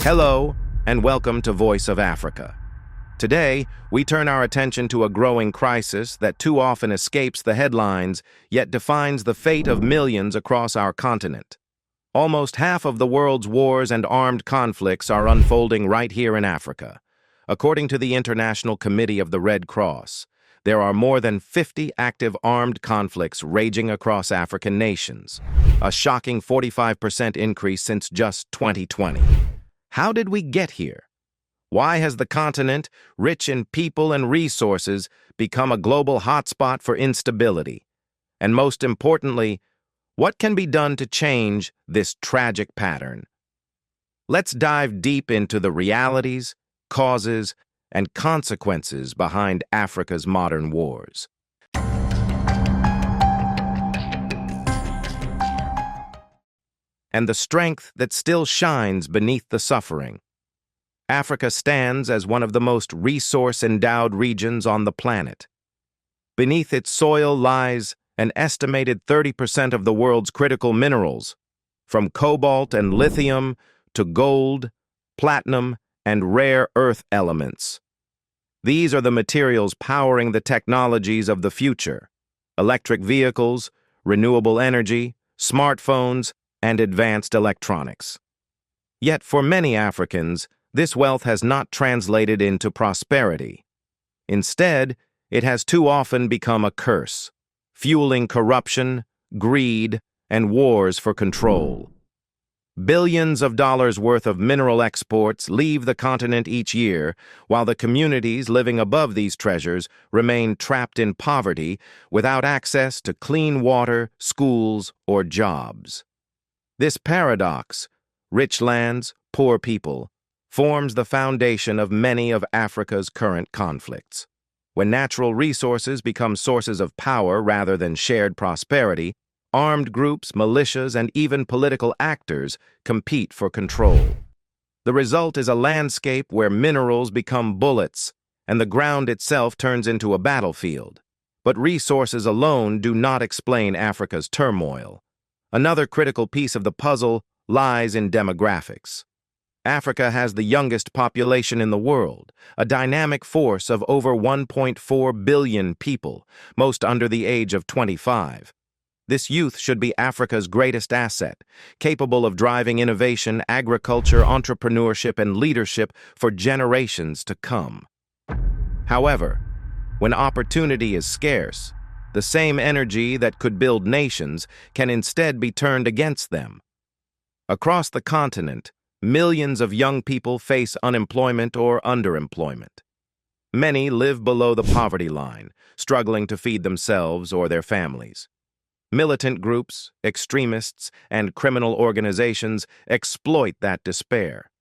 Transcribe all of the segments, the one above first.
Hello, and welcome to Voice of Africa. Today, we turn our attention to a growing crisis that too often escapes the headlines, yet defines the fate of millions across our continent. Almost half of the world's wars and armed conflicts are unfolding right here in Africa. According to the International Committee of the Red Cross, there are more than 50 active armed conflicts raging across African nations, a shocking 45% increase since just 2020. How did we get here? Why has the continent, rich in people and resources, become a global hotspot for instability? And most importantly, what can be done to change this tragic pattern? Let's dive deep into the realities, causes, and consequences behind Africa's modern wars. And the strength that still shines beneath the suffering. Africa stands as one of the most resource-endowed regions on the planet. Beneath its soil lies an estimated 30% of the world's critical minerals, from cobalt and lithium to gold, platinum, and rare earth elements. These are the materials powering the technologies of the future: electric vehicles, renewable energy, smartphones, and advanced electronics. Yet for many Africans, this wealth has not translated into prosperity. Instead, it has too often become a curse, fueling corruption, greed, and wars for control. Billions of dollars worth of mineral exports leave the continent each year, while the communities living above these treasures remain trapped in poverty without access to clean water, schools, or jobs. This paradox, rich lands, poor people, forms the foundation of many of Africa's current conflicts. When natural resources become sources of power rather than shared prosperity, armed groups, militias, and even political actors compete for control. The result is a landscape where minerals become bullets and the ground itself turns into a battlefield. But resources alone do not explain Africa's turmoil. Another critical piece of the puzzle lies in demographics. Africa has the youngest population in the world, a dynamic force of over 1.4 billion people, most under the age of 25. This youth should be Africa's greatest asset, capable of driving innovation, agriculture, entrepreneurship, and leadership for generations to come. However, when opportunity is scarce, the same energy that could build nations can instead be turned against them. Across the continent, millions of young people face unemployment or underemployment. Many live below the poverty line, struggling to feed themselves or their families. Militant groups, extremists, and criminal organizations exploit that despair.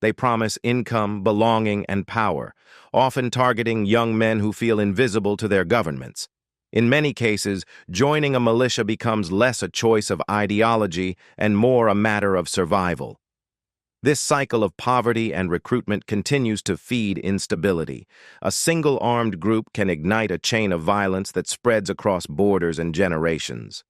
They promise income, belonging, and power, often targeting young men who feel invisible to their governments. In many cases, joining a militia becomes less a choice of ideology and more a matter of survival. This cycle of poverty and recruitment continues to feed instability. A single armed group can ignite a chain of violence that spreads across borders and generations.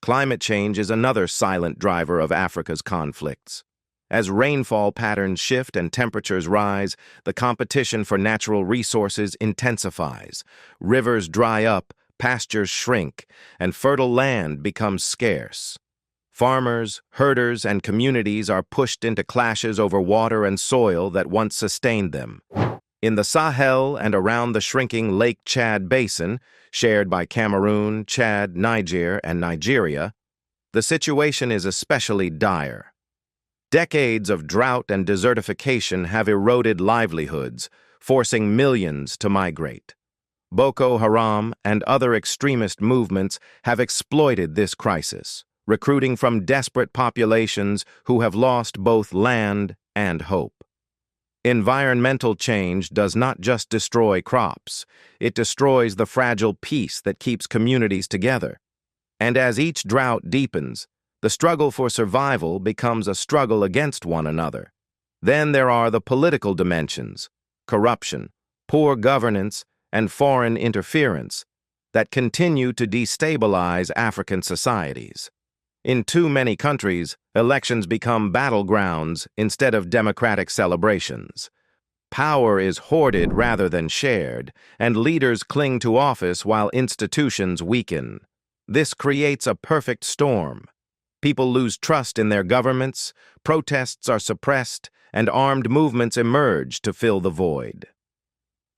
Climate change is another silent driver of Africa's conflicts. As rainfall patterns shift and temperatures rise, the competition for natural resources intensifies. Rivers dry up, pastures shrink, and fertile land becomes scarce. Farmers, herders, and communities are pushed into clashes over water and soil that once sustained them. In the Sahel and around the shrinking Lake Chad basin, shared by Cameroon, Chad, Niger, and Nigeria, the situation is especially dire. Decades of drought and desertification have eroded livelihoods, forcing millions to migrate. Boko Haram and other extremist movements have exploited this crisis, recruiting from desperate populations who have lost both land and hope. Environmental change does not just destroy crops, it destroys the fragile peace that keeps communities together. And as each drought deepens, the struggle for survival becomes a struggle against one another. Then there are the political dimensions: corruption, poor governance, and foreign interference that continue to destabilize African societies. In too many countries, elections become battlegrounds instead of democratic celebrations. Power is hoarded rather than shared, and leaders cling to office while institutions weaken. This creates a perfect storm. People lose trust in their governments, protests are suppressed, and armed movements emerge to fill the void.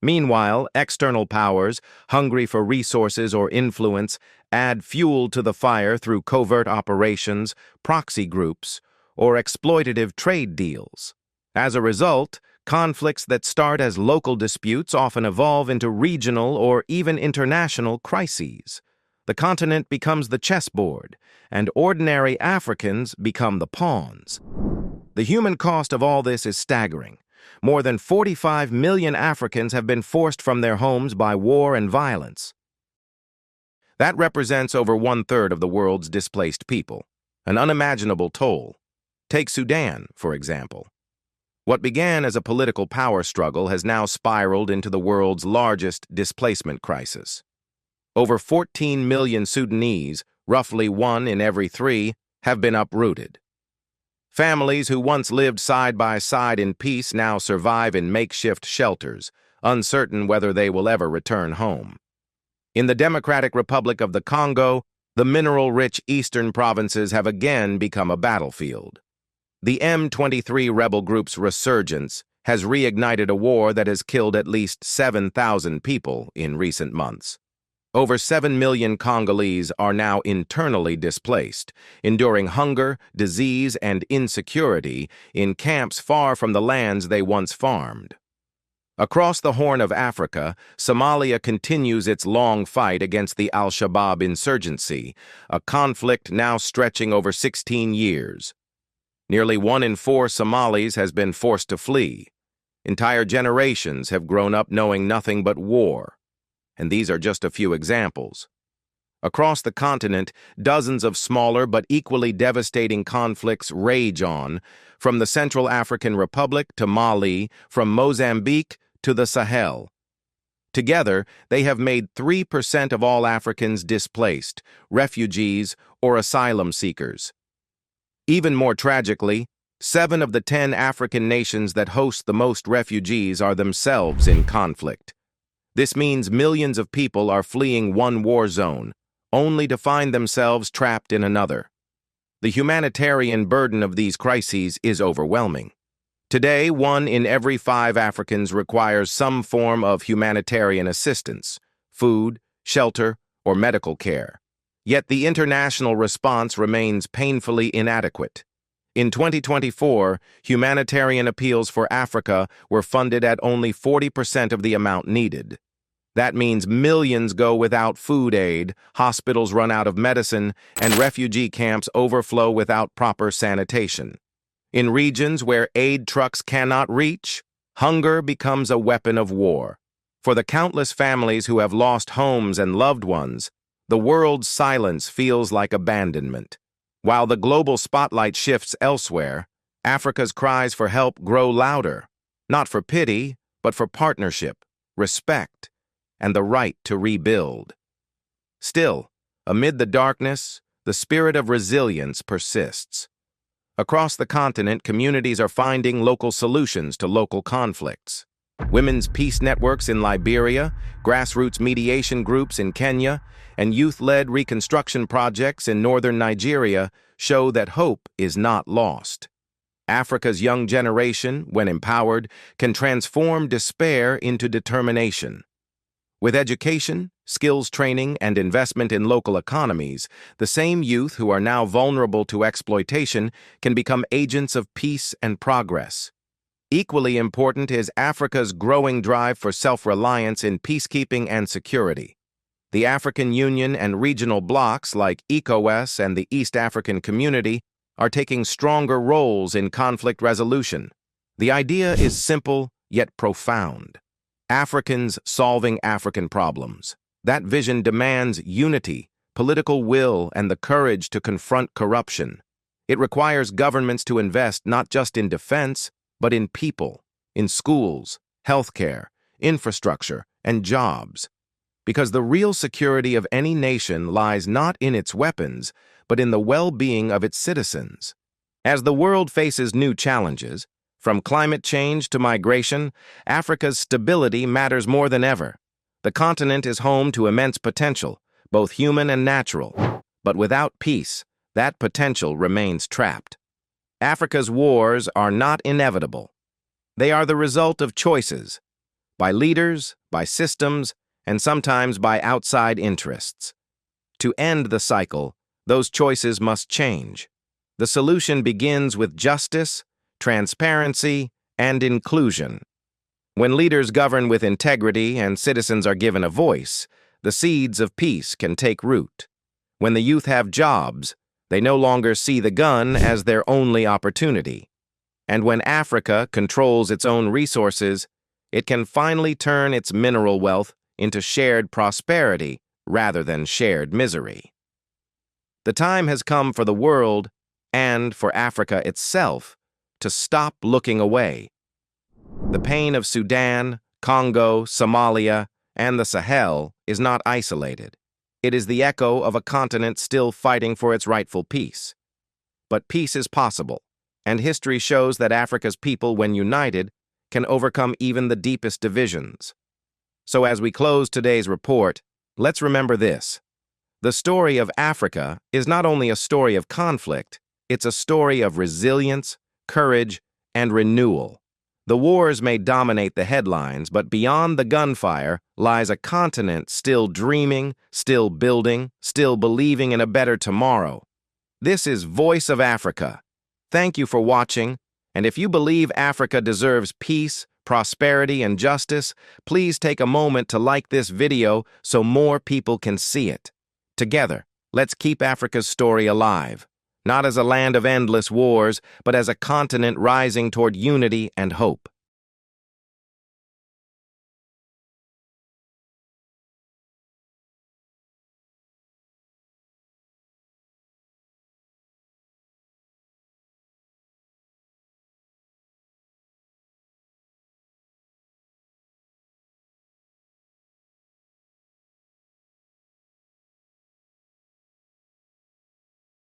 Meanwhile, external powers, hungry for resources or influence, add fuel to the fire through covert operations, proxy groups, or exploitative trade deals. As a result, conflicts that start as local disputes often evolve into regional or even international crises. The continent becomes the chessboard, and ordinary Africans become the pawns. The human cost of all this is staggering. More than 45 million Africans have been forced from their homes by war and violence. That represents over 1/3 of the world's displaced people, an unimaginable toll. Take Sudan, for example. What began as a political power struggle has now spiraled into the world's largest displacement crisis. Over 14 million Sudanese, roughly 1 in every 3, have been uprooted. Families who once lived side by side in peace now survive in makeshift shelters, uncertain whether they will ever return home. In the Democratic Republic of the Congo, the mineral-rich eastern provinces have again become a battlefield. The M23 rebel group's resurgence has reignited a war that has killed at least 7,000 people in recent months. Over 7 million Congolese are now internally displaced, enduring hunger, disease, and insecurity in camps far from the lands they once farmed. Across the Horn of Africa, Somalia continues its long fight against the Al-Shabaab insurgency, a conflict now stretching over 16 years. Nearly 1 in 4 Somalis has been forced to flee. Entire generations have grown up knowing nothing but war. And these are just a few examples. Across the continent, dozens of smaller but equally devastating conflicts rage on, from the Central African Republic to Mali, from Mozambique to the Sahel. Together, they have made 3% of all Africans displaced, refugees, or asylum seekers. Even more tragically, 7 of the 10 African nations that host the most refugees are themselves in conflict. This means millions of people are fleeing one war zone, only to find themselves trapped in another. The humanitarian burden of these crises is overwhelming. Today, 1 in every 5 Africans requires some form of humanitarian assistance, food, shelter, or medical care. Yet the international response remains painfully inadequate. In 2024, humanitarian appeals for Africa were funded at only 40% of the amount needed. That means millions go without food aid, hospitals run out of medicine, and refugee camps overflow without proper sanitation. In regions where aid trucks cannot reach, hunger becomes a weapon of war. For the countless families who have lost homes and loved ones, the world's silence feels like abandonment. While the global spotlight shifts elsewhere, Africa's cries for help grow louder, not for pity, but for partnership, respect, and the right to rebuild. Still, amid the darkness, the spirit of resilience persists. Across the continent, communities are finding local solutions to local conflicts. Women's peace networks in Liberia, grassroots mediation groups in Kenya, and youth-led reconstruction projects in northern Nigeria show that hope is not lost. Africa's young generation, when empowered, can transform despair into determination. With education, skills training, and investment in local economies, the same youth who are now vulnerable to exploitation can become agents of peace and progress. Equally important is Africa's growing drive for self-reliance in peacekeeping and security. The African Union and regional blocs like ECOWAS and the East African Community are taking stronger roles in conflict resolution. The idea is simple yet profound. Africans solving African problems. That vision demands unity, political will, and the courage to confront corruption. It requires governments to invest not just in defense, but in people, in schools, healthcare, infrastructure, and jobs. Because the real security of any nation lies not in its weapons, but in the well-being of its citizens. As the world faces new challenges, from climate change to migration, Africa's stability matters more than ever. The continent is home to immense potential, both human and natural, but without peace, that potential remains trapped. Africa's wars are not inevitable. They are the result of choices, by leaders, by systems, and sometimes by outside interests. To end the cycle, those choices must change. The solution begins with justice, transparency, and inclusion. When leaders govern with integrity and citizens are given a voice, the seeds of peace can take root. When the youth have jobs, they no longer see the gun as their only opportunity. And when Africa controls its own resources, it can finally turn its mineral wealth into shared prosperity rather than shared misery. The time has come for the world, and for Africa itself, to stop looking away. The pain of Sudan, Congo, Somalia, and the Sahel is not isolated. It is the echo of a continent still fighting for its rightful peace. But peace is possible, and history shows that Africa's people, when united, can overcome even the deepest divisions. So as we close today's report, let's remember this. The story of Africa is not only a story of conflict, it's a story of resilience, courage, and renewal. The wars may dominate the headlines, but beyond the gunfire lies a continent still dreaming, still building, still believing in a better tomorrow. This is Voice of Africa. Thank you for watching, and if you believe Africa deserves peace, prosperity, and justice, please take a moment to like this video so more people can see it. Together, let's keep Africa's story alive, not as a land of endless wars, but as a continent rising toward unity and hope.